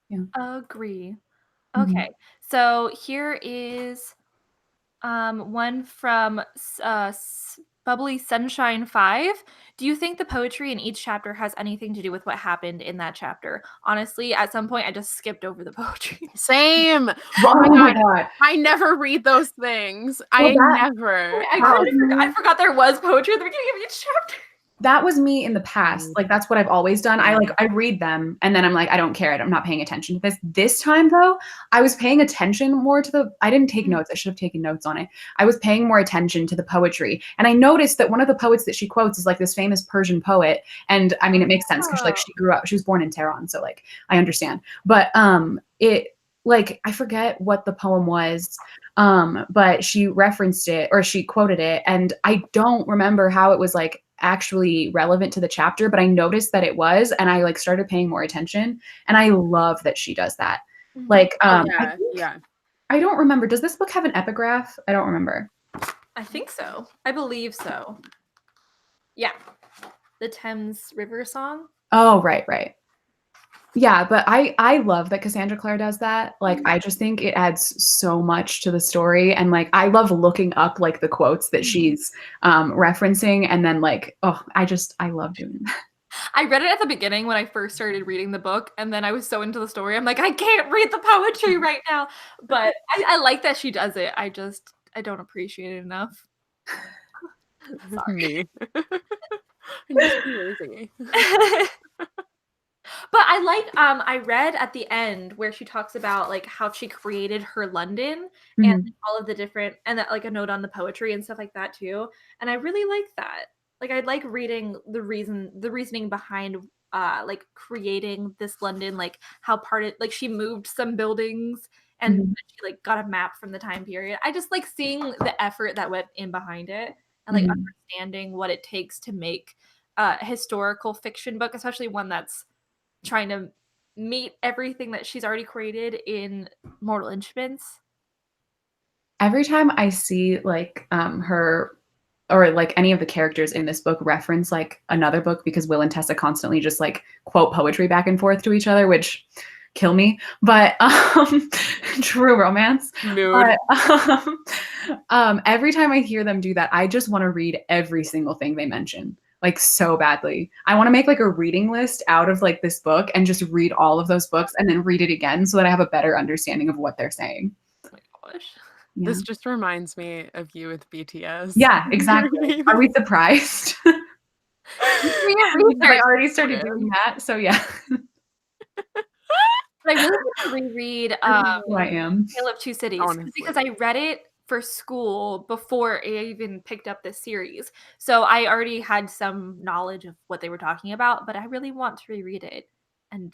Yeah. Agree. Mhm. Okay. So here is one from Bubbly Sunshine 5. Do you think the poetry in each chapter has anything to do with what happened in that chapter? Honestly, at some point I just skipped over the poetry. Same. Oh my God. I never read those things. Well, Never. I forgot there was poetry at the beginning of each chapter. That was me in the past. Like that's what I've always done. I read them and then I'm like, I don't care. I'm not paying attention to this. This time though, I was paying attention more to I didn't take notes. I should have taken notes on it. I was paying more attention to the poetry. And I noticed that one of the poets that she quotes is like this famous Persian poet. And I mean, it makes sense because like she was born in Tehran. So like, I understand. But it like, I forget what the poem was. But she referenced it, or she quoted it. And I don't remember how it was like actually relevant to the chapter, but I noticed that it was, and I like started paying more attention, and I love that she does that. Like Yeah. I don't remember, does this book have an epigraph? I don't remember. I think so. I believe so. Yeah. The Thames River song. Oh, right. Yeah, but I love that Cassandra Clare does that. Like, I just think it adds so much to the story, and like I love looking up like the quotes that she's referencing, and then like I love doing that. I read it at the beginning when I first started reading the book, and then I was so into the story. I'm like, I can't read the poetry right now. But I like that she does it. I don't appreciate it enough. Me. I'm just lazy. But I like I read at the end where she talks about like how she created her London and all of the different, and that like a note on the poetry and stuff like that too. And I really like that. Like I like reading the reasoning behind like creating this London, like how like she moved some buildings and she like got a map from the time period. I just like seeing the effort that went in behind it. and like Mhm. understanding what it takes to make a historical fiction book, especially one that's trying to meet everything that she's already created in Mortal Instruments. Every time I see like her or like any of the characters in this book reference like another book, because Will and Tessa constantly just like quote poetry back and forth to each other, which kill me, but true romance. Mood. But every time I hear them do that, I just want to read every single thing they mention, like so badly. I want to make like a reading list out of like this book and just read all of those books and then read it again so that I have a better understanding of what they're saying. Oh my gosh. Yeah. This just reminds me of you with BTS. Yeah, exactly. Are we surprised? I already started doing that, so yeah. But I really want to reread Who I am. Tale of Two Cities Honestly. because I read it for school before I even picked up this series. So I already had some knowledge of what they were talking about, but I really want to reread it and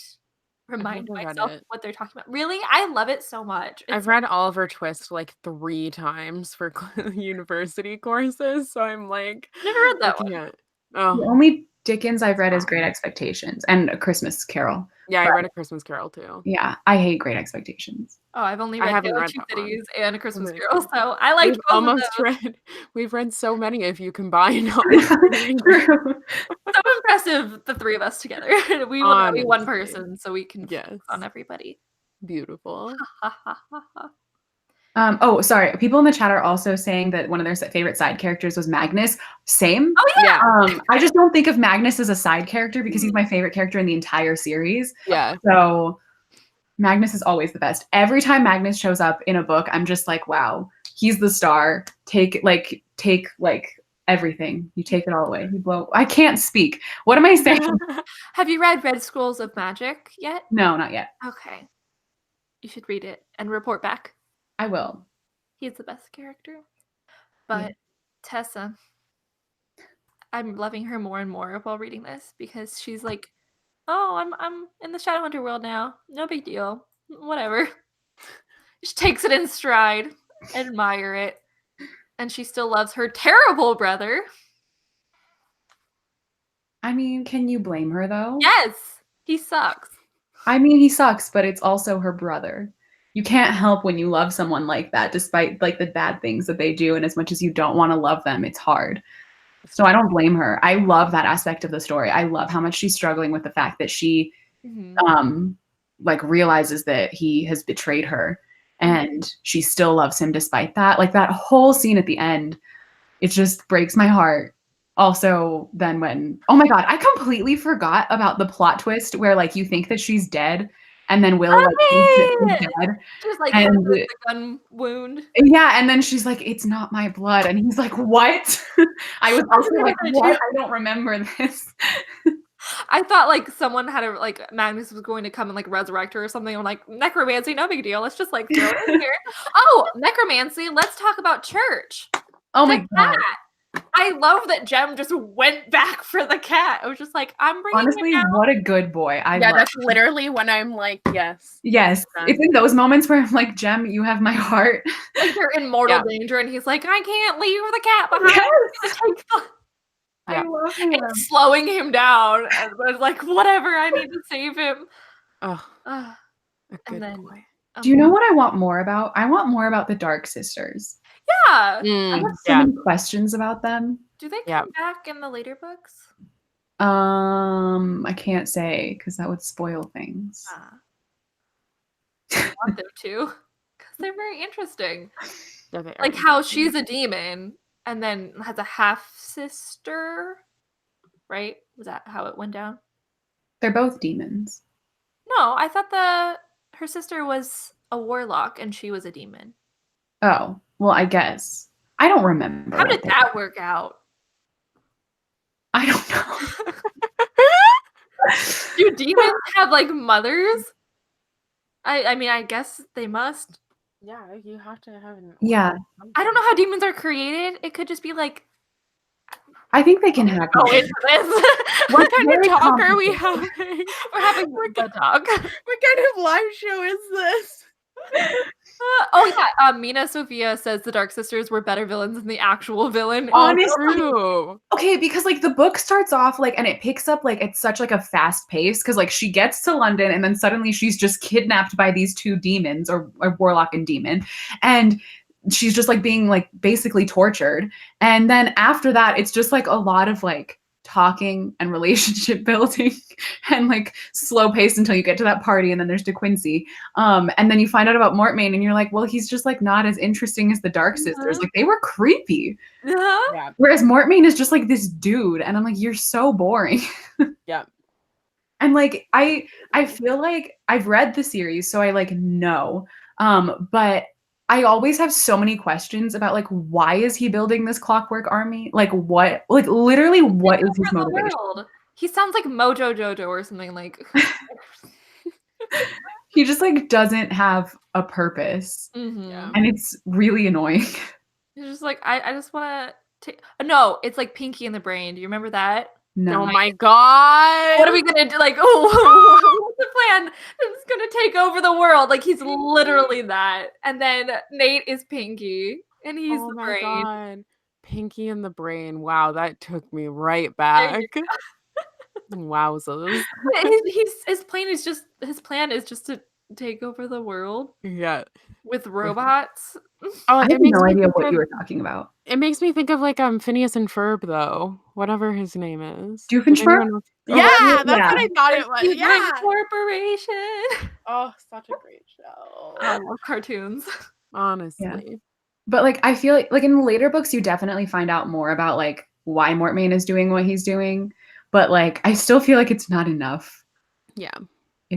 remind never read myself it. what they're talking about. Really? I love it so much. I've read Oliver Twist like 3 times for university courses, so I'm like, never read that I one. can't. The Oh, only Dickens I've read is Great Expectations and A Christmas Carol. yeah, I But- read A Christmas Carol too. Yeah, I hate Great Expectations. Oh, I've only I read haven't Tale of read Two that one. Cities and A Christmas my Carol, so I like We've both almost of those. we've read so many of you combined. all three. True. So impressive, the three of us together. We will not be one Honestly. person, so we can Yes. focus on everybody. Beautiful. Ha, ha, ha, ha. Oh, sorry. People in the chat are also saying that one of their favorite side characters was Magnus. Same. Oh yeah. I just don't think of Magnus as a side character because he's my favorite character in the entire series. Yeah. So Magnus is always the best. Every time Magnus shows up in a book, I'm just like, wow, he's the star. Take everything. You take it all away. You blow. I can't speak. What am I saying? Have you read Red Scrolls of Magic yet? No, not yet. Okay. You should read it and report back. I will. He's the best character. But Tessa, I'm loving her more and more while reading this because she's like, oh, I'm in the Shadowhunter world now. No big deal. Whatever. She takes it in stride. Admire it. And she still loves her terrible brother. I mean, can you blame her though? Yes, he sucks. I mean, he sucks, but it's also her brother. You can't help when you love someone like that, despite like the bad things that they do. And as much as you don't want to love them, it's hard. So I don't blame her. I love that aspect of the story. I love how much she's struggling with the fact that she like realizes that he has betrayed her and she still loves him despite that. Like that whole scene at the end, it just breaks my heart. Also, then when, oh my God, I completely forgot about the plot twist where like you think that she's dead and then Will like thinks that she's dead. Just like And- the gun wound. Yeah, and then she's like, it's not my blood. And he's like, what? I was also like, what? I don't remember this. I thought like someone had a like Magnus was going to come and like resurrect her or something. I'm like, necromancy, no big deal. Let's just like throw it in here. Oh, necromancy. Let's talk about church. Oh The my God. cat. I love that Jem just went back for the cat. I was just like, I'm bringing Honestly, him down. what a good boy. I Yeah, love that's literally when I'm like, yes. Yes. It's in those moments where I'm like, Jem, you have my heart. Like they're in mortal danger, and he's like, I can't leave the cat behind. Yes. Take the- I love him. It's slowing him down. And I was like, whatever, I need to save him. Oh, Ugh. a good then- boy. Do you know what I want more about? I want more about the Dark Sisters. Yeah. I have so many questions about them. Do they Yeah. come back in the later books? I can't say because that would spoil things. I want them to, because they're very interesting. Yeah, they are Like how interesting. she's a demon and then has a half sister, right? Was that how it went down? They're both demons. No, I thought her sister was a warlock and she was a demon. Oh, well, I guess. I don't remember. How what did they- that work out? I don't know. Do demons have like mothers? I mean, I guess they must. Yeah, you have to have an. Yeah. I don't know how demons are created. It could just be like, I think they can have. oh, it's this. What kind of very talk are we complicated. having? We're having the talk. What kind of live show is this? Oh yeah, Mina Sophia says the Dark Sisters were better villains than the actual villain. Honestly, True. okay, because like the book starts off like, and it picks up like it's such like a fast pace because like she gets to London and then suddenly she's just kidnapped by these two demons or warlock and demon, and she's just like being like basically tortured. And then after that, it's just like a lot of like talking and relationship building and like slow pace until you get to that party, and then there's De Quincey. And then you find out about Mortmain and you're like, well, he's just like not as interesting as the Dark Sisters. Like they were creepy. Yeah. Whereas Mortmain is just like this dude, and I'm like, you're so boring. Yeah. And like I feel like I've read the series, so I like know. But I always have so many questions about like why is he building this clockwork army? Like what? Like literally, what is his motivation? He sounds like Mojo Jojo or something like. He just like doesn't have a purpose, Yeah. and it's really annoying. He's just like I just want to take. No, it's like Pinky in the Brain. Do you remember that? No. Oh my god. What are we gonna do? Like, oh, what's the plan? It's gonna take over the world. Like he's literally that. And then Nate is Pinky, and he's the brain. God. Pinky in the Brain. Wow, that took me right back. Wowzers. His plan is just to take over the world. Yeah. With robots. Oh, I have no idea what you were talking about. It makes me think of like Phineas and Ferb though, whatever his name is. Doofenshmirtz? Yeah, that's what I thought it was. Yeah. Corporation. Oh, such a great show. I love cartoons. Honestly. Yeah. But like I feel like in the later books you definitely find out more about like why Mortmain is doing what he's doing. But like I still feel like it's not enough. Yeah.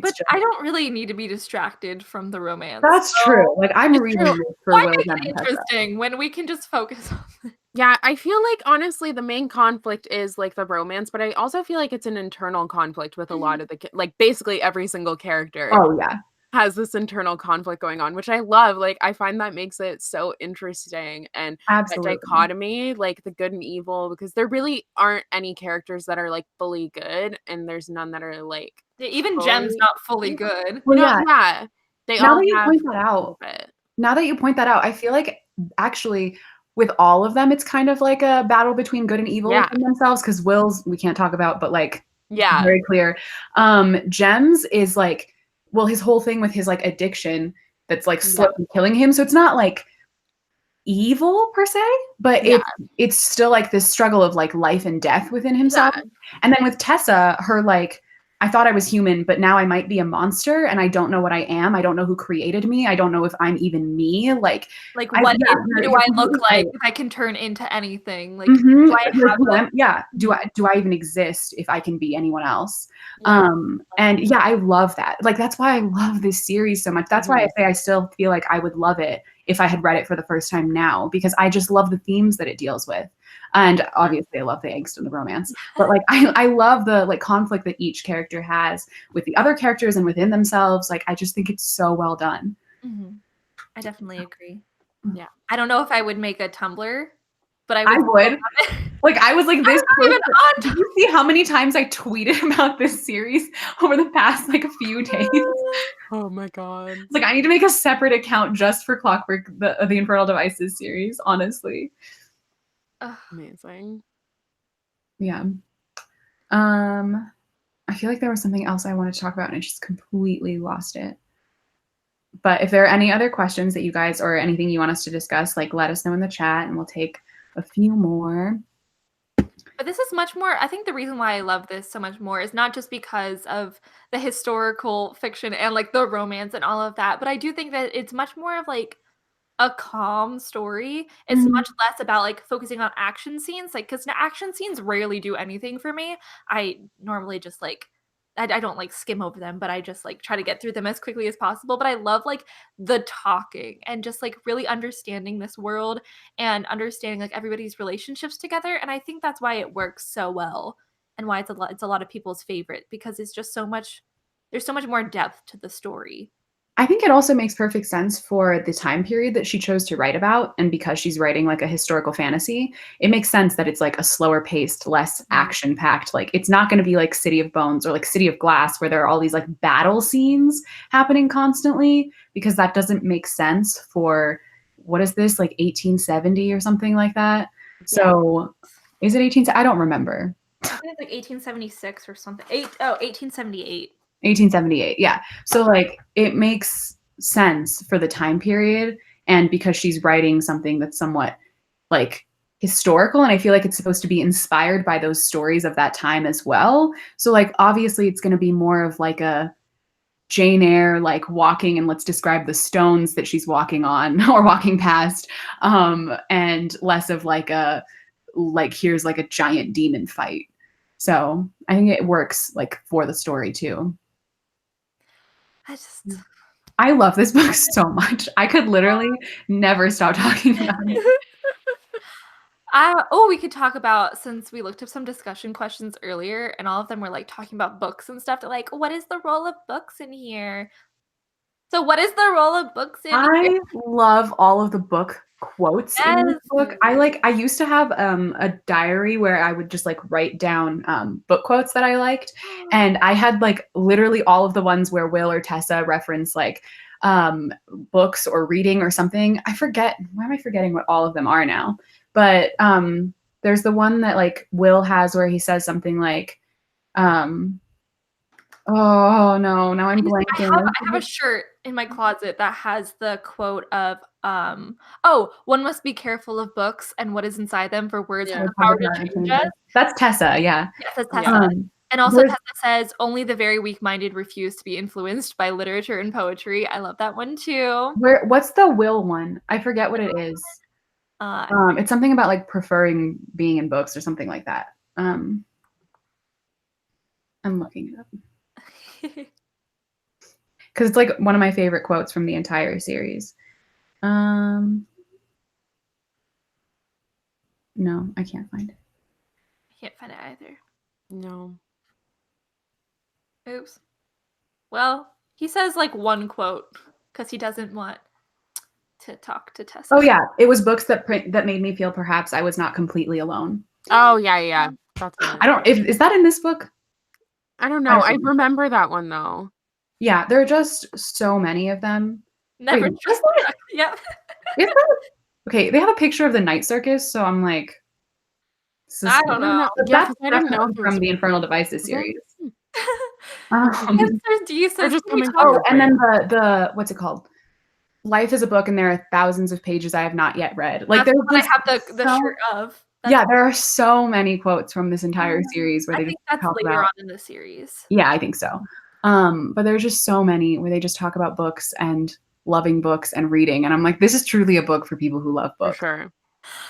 But I don't really need to be distracted from the romance. That's true. Like I'm reading for Why make it interesting when we can just focus on it? Yeah, I feel like honestly the main conflict is like the romance, but I also feel like it's an internal conflict with a lot of the like basically every single character. Oh yeah. Has this internal conflict going on, which I love. Like I find that makes it so interesting, and that dichotomy, like the good and evil, because there really aren't any characters that are like fully good, and there's none that are like even Gem's not fully good. Well, yeah. They now all that you have point that out, now that you point that out, I feel like actually with all of them, it's kind of like a battle between good and evil within themselves. Because Will's we can't talk about, but like very clear. Gem's is like. Well, his whole thing with his like addiction that's like slowly killing him. So it's not like evil per se, but it's still like this struggle of like life and death within himself. Yeah. And then with Tessa, her like, I thought I was human, but now I might be a monster and I don't know what I am. I don't know who created me. I don't know if I'm even me. Like what do I look like if I can turn into anything? Like, do I have do I even exist if I can be anyone else? And yeah, I love that. Like, that's why I love this series so much. That's why I say I still feel like I would love it if I had read it for the first time now, because I just love the themes that it deals with. And obviously I love the angst and the romance, but like, I love the like conflict that each character has with the other characters and within themselves. Like, I just think it's so well done. I definitely agree. Yeah. I don't know if I would make a Tumblr, but I would. Like, I was like this. Did you see how many times I tweeted about this series over the past like a few days? Oh my god. It's like, I need to make a separate account just for Clockwork, the Infernal Devices series, honestly. Amazing. Yeah. I feel like there was something else I wanted to talk about and I just completely lost it. But if there are any other questions that you guys or anything you want us to discuss, like let us know in the chat and we'll take a few more. But this is much more, I think the reason why I love this so much more is not just because of the historical fiction and like the romance and all of that, but I do think that it's much more of like a calm story. It's much less about like focusing on action scenes, like because action scenes rarely do anything for me. I normally just like I don't like skim over them, but I just like try to get through them as quickly as possible. But I love like the talking and just like really understanding this world and understanding like everybody's relationships together. And I think that's why it works so well and why it's a lot of people's favorite, because it's just there's so much more depth to the story. I think it also makes perfect sense for the time period that she chose to write about. And because she's writing like a historical fantasy, it makes sense that it's like a slower paced, less action packed. Like, it's not going to be like City of Bones or like City of Glass, where there are all these like battle scenes happening constantly, because that doesn't make sense for, what is this, like 1870 or something like that? Yeah. So is it 18? I don't remember. I think it's like 1876 or something. 1878. 1878, yeah. So like it makes sense for the time period, and because she's writing something that's somewhat like historical, and I feel like it's supposed to be inspired by those stories of that time as well. So like obviously it's going to be more of like a Jane Eyre, like walking and let's describe the stones that she's walking on or walking past, and less of like a, like here's like a giant demon fight. So I think it works like for the story too. I love this book so much. I could literally never stop talking about it. We could talk about, since we looked up some discussion questions earlier and all of them were like talking about books and stuff, like what is the role of books in here? So what is the role of books in here? I love all of the book quotes in this book. I used to have a diary where I would just like write down book quotes that I liked, and I had like literally all of the ones where Will or Tessa reference like books or reading or something. I forget, why am I forgetting what all of them are now? But there's the one that like Will has where he says something like oh no, now I'm blanking. I have a shirt in my closet that has the quote of one must be careful of books and what is inside them, for words have the power to change us. That's Tessa, yeah. Yes, that's Tessa. And also Tessa says, only the very weak-minded refuse to be influenced by literature and poetry. I love that one too. What's the Will one? I forget what it is. It's something about like preferring being in books or something like that. I'm looking it up. Because it's like one of my favorite quotes from the entire series. No, I can't find it. I can't find it either. No. Oops. Well, he says like one quote because he doesn't want to talk to Tessa. Oh yeah, it was books that made me feel perhaps I was not completely alone. Oh yeah. That's good. I don't. Is that in this book? I don't know. I remember that one though. Yeah, there are just so many of them. Never trust that. Yep. Okay, they have a picture of the night circus, so I'm like, I don't know. That's I didn't know from the Infernal Devices series. And then the what's it called? Life is a book, and there are thousands of pages I have not yet read. Like there's I have the shirt of. There are so many quotes from this entire series where I think that's later on in the series. Yeah, I think so. But there's just so many where they just talk about books and loving books and reading, and I'm like, this is truly a book for people who love books. For sure.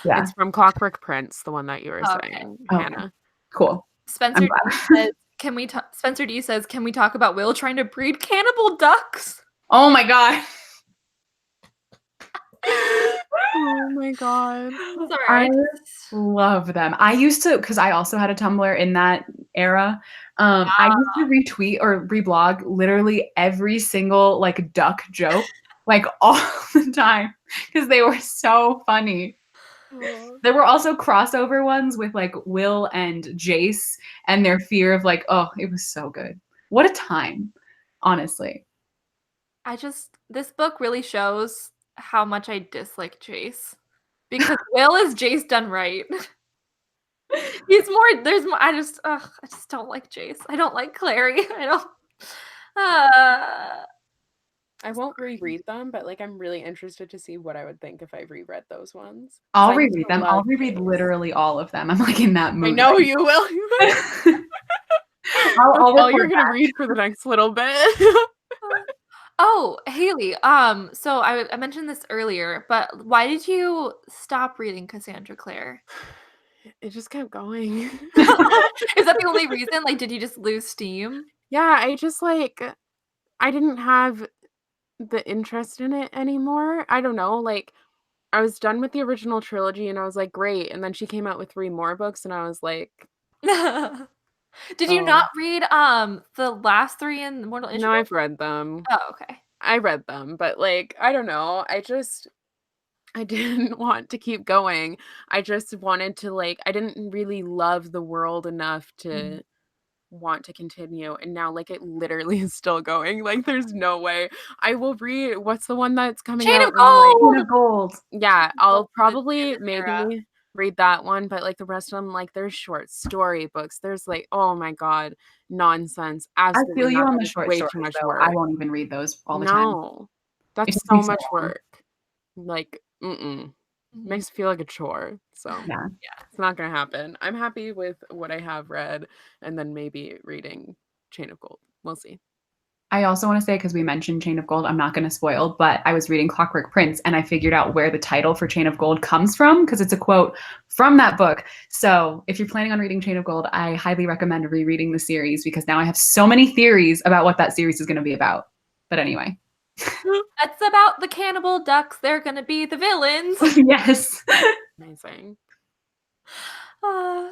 Yeah, it's from Clockwork Prince, the one that you were saying, Hannah. Cool. Spencer says, Spencer D says, can we talk about Will trying to breed cannibal ducks? Oh my god. Oh my god. I love them. I used to, because I also had a Tumblr in that era. I used to retweet or reblog literally every single like duck joke, like all the time, because they were so funny. There were also crossover ones with like Will and Jace and their fear of like, oh, it was so good. What a time, honestly. This book really shows how much I dislike Jace, because Will is Jace done right. He's more. I just don't like Jace. I don't like Clary. I won't reread them, but like I'm really interested to see what I would think if I reread those ones. I'll reread them. I'll reread literally all of them. I'm like in that mood. I know you will. You're gonna read for the next little bit. Oh, Hailey. So I mentioned this earlier, but why did you stop reading Cassandra Clare? It just kept going. Is that the only reason? Like, did you just lose steam? Yeah, I just like I didn't have the interest in it anymore. I don't know, like I was done with the original trilogy and I was like, great. And then she came out with 3 more books and I was like, did you not read the last 3 in the Mortal Instruments? No, I've read them. Oh, okay. I read them, but like I don't know. I didn't want to keep going. I just wanted to like I didn't really love the world enough to want to continue, and now like it literally is still going. Like there's no way I will read. What's the one that's coming Chain out of in, like, Gold. Chain of Gold. yeah, I'll Gold probably this era. maybe read that one, but like the rest of them, like there's short story books. There's like, oh my God, nonsense. I Absolutely feel you not. on That the is short way stories too much though. work. I won't even read those all the time. No, It that's just so takes much long. work. Like, Mhm. makes me feel like a chore. So Yeah. it's not gonna happen. I'm happy with what I have read, and then maybe reading Chain of Gold. We'll see. I also want to say, because we mentioned Chain of Gold, I'm not going to spoil, but I was reading Clockwork Prince and I figured out where the title for Chain of Gold comes from because it's a quote from that book. So if you're planning on reading Chain of Gold, I highly recommend rereading the series because now I have so many theories about what that series is going to be about. But anyway. That's about the cannibal ducks. They're gonna be the villains. Yes. Amazing. Uh,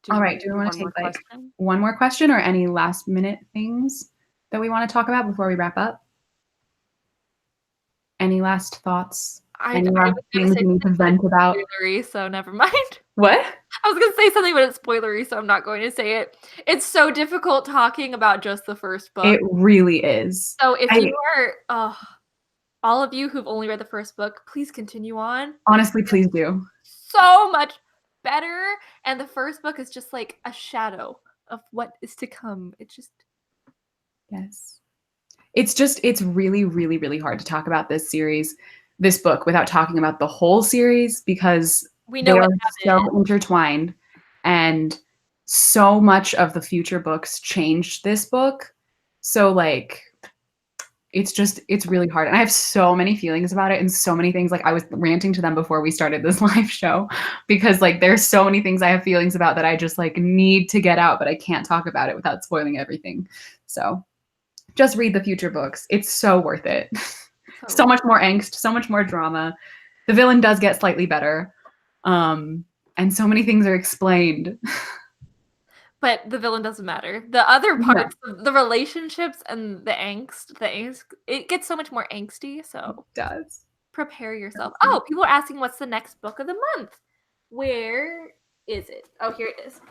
Do All we right. Do we want one to more take like question? one more question or any last minute things that we want to talk about before we wrap up? Any last thoughts? Any I last was gonna things say you need to something, but vent it's about? spoilery, so never mind. What? I was gonna say something, but it's spoilery, so I'm not going to say it. It's so difficult talking about just the first book. It really is. So if you are, all of you who've only read the first book, please continue on. Honestly, please do. So much better, and the first book is just like a shadow of what is to come. It's just Yes. It's really, really, really hard to talk about this book, without talking about the whole series because we they know are what so happened. intertwined and so much of the future books changed this book. So like it's really hard. And I have so many feelings about it and so many things. Like I was ranting to them before we started this live show because like there's so many things I have feelings about that I just like need to get out, but I can't talk about it without spoiling everything. So just read the future books. It's so worth it. So much more angst, so much more drama. The villain does get slightly better. And so many things are explained. But the villain doesn't matter. The other parts, the relationships and the angst, it gets so much more angsty. So It does. prepare yourself. Oh, people are asking what's the next book of the month. Where is it? Oh, here it is.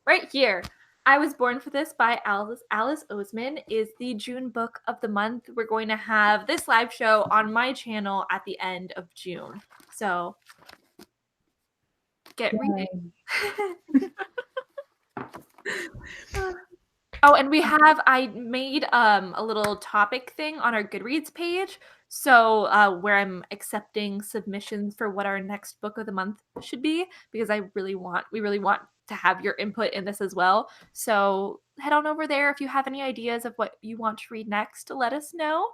Right here. I Was Born for This by Alice Oseman is the June book of the month. We're going to have this live show on my channel at the end of June. So get reading. Oh, and I made a little topic thing on our Goodreads page. So where I'm accepting submissions for what our next book of the month should be, because we really want to have your input in this as well. So head on over there if you have any ideas of what you want to read next to let us know.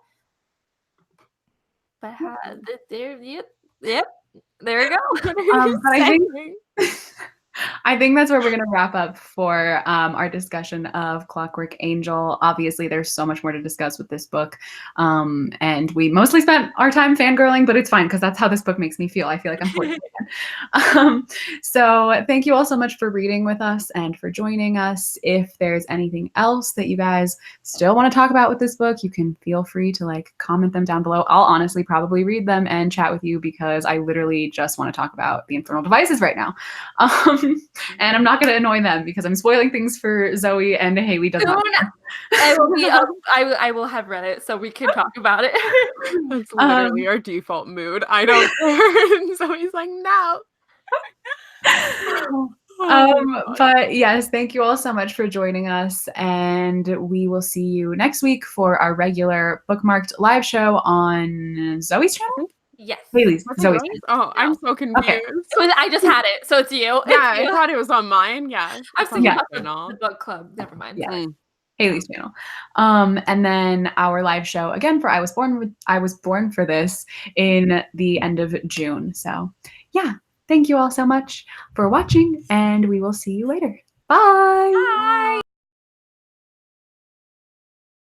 But there we go. But I think that's where we're going to wrap up for our discussion of Clockwork Angel. Obviously, there's so much more to discuss with this book. And we mostly spent our time fangirling, but it's fine because that's how this book makes me feel. I feel like I'm 14 again. So thank you all so much for reading with us and for joining us. If there's anything else that you guys still want to talk about with this book, you can feel free to like comment them down below. I'll honestly probably read them and chat with you because I literally just want to talk about the Infernal Devices right now. And I'm not going to annoy them because I'm spoiling things for Zoe and Hailey does not. I will have read it so we can talk about it. That's literally our default mood. I don't care. And Zoe's like, no. But yes, thank you all so much for joining us, and we will see you next week for our regular Bookmarked live show on Zoe's channel. Yes. Hailey's. Zoe's. Oh, no. I'm so confused. Okay. I just had it, so it's you. Yeah, it's you. I thought it was on mine. Yeah. I was thinking about the book club. Never mind. Yeah. Hailey's channel. And then our live show again for I Was Born for This in the end of June. So yeah, thank you all so much for watching, and we will see you later. Bye. Bye.